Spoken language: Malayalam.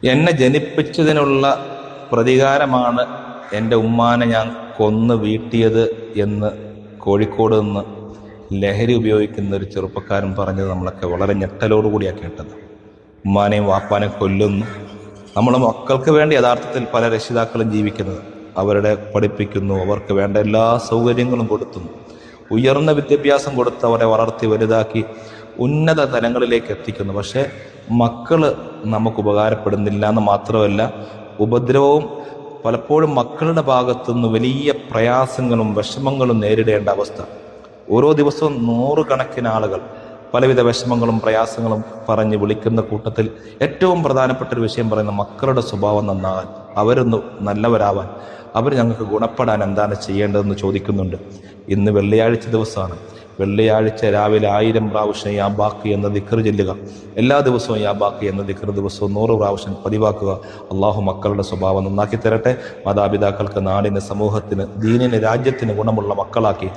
എന്നെ ജനിപ്പിച്ചതിനുള്ള പ്രതികാരമാണ് എൻ്റെ ഉമ്മാനെ ഞാൻ കൊന്ന് വീട്ടിയത് എന്ന് കോഴിക്കോട് നിന്ന് ലഹരി ഉപയോഗിക്കുന്ന ഒരു ചെറുപ്പക്കാരൻ പറഞ്ഞത് നമ്മളൊക്കെ വളരെ ഞെട്ടലോടുകൂടിയാണ് കേട്ടത്. ഉമ്മാനെയും വാപ്പാനെയും കൊല്ലുന്നു. നമ്മൾ മക്കൾക്ക് വേണ്ടി യഥാർത്ഥത്തിൽ പല രക്ഷിതാക്കളും ജീവിക്കുന്നത്. അവരുടെ പഠിപ്പിക്കുന്നു, അവർക്ക് വേണ്ട എല്ലാ സൗകര്യങ്ങളും കൊടുത്തുന്നു, ഉയർന്ന വിദ്യാഭ്യാസം കൊടുത്ത് അവരെ വളർത്തി വലുതാക്കി ഉന്നത തലങ്ങളിലേക്ക് എത്തിക്കുന്നു. പക്ഷേ മക്കള് നമുക്ക് ഉപകാരപ്പെടുന്നില്ല എന്ന് മാത്രമല്ല, ഉപദ്രവവും പലപ്പോഴും മക്കളുടെ ഭാഗത്തുനിന്ന് വലിയ പ്രയാസങ്ങളും വിഷമങ്ങളും നേരിടേണ്ട അവസ്ഥ. ഓരോ ദിവസവും നൂറുകണക്കിന് ആളുകൾ പലവിധ വിഷമങ്ങളും പ്രയാസങ്ങളും പറഞ്ഞ് വിളിക്കുന്ന കൂട്ടത്തിൽ ഏറ്റവും പ്രധാനപ്പെട്ട ഒരു വിഷയം പറയുന്ന മക്കളുടെ സ്വഭാവം നന്നാകാൻ, അവരൊന്ന് നല്ലവരാവാൻ, അവർ ഞങ്ങൾക്ക് ഗുണപ്പെടാൻ എന്താണ് ചെയ്യേണ്ടതെന്ന് ചോദിക്കുന്നുണ്ട്. ഇന്ന് വെള്ളിയാഴ്ച ദിവസമാണ്. വെള്ളിയാഴ്ച രാവിലെ 1000 പ്രാവശ്യം യാ ബാക്കി എന്ന ദിക്ർ ചൊല്ലുക. എല്ലാ ദിവസവും യാ ബാക്കി എന്ന ദിക്ർ ദിവസവും 100 പ്രാവശ്യം പതിവാക്കുക. അള്ളാഹു മക്കളുടെ സ്വഭാവം നന്നാക്കി തരട്ടെ. മാതാപിതാക്കൾക്ക്, നാടിന്, സമൂഹത്തിന്, ദീനിന്, രാജ്യത്തിന് ഗുണമുള്ള മക്കളാക്കി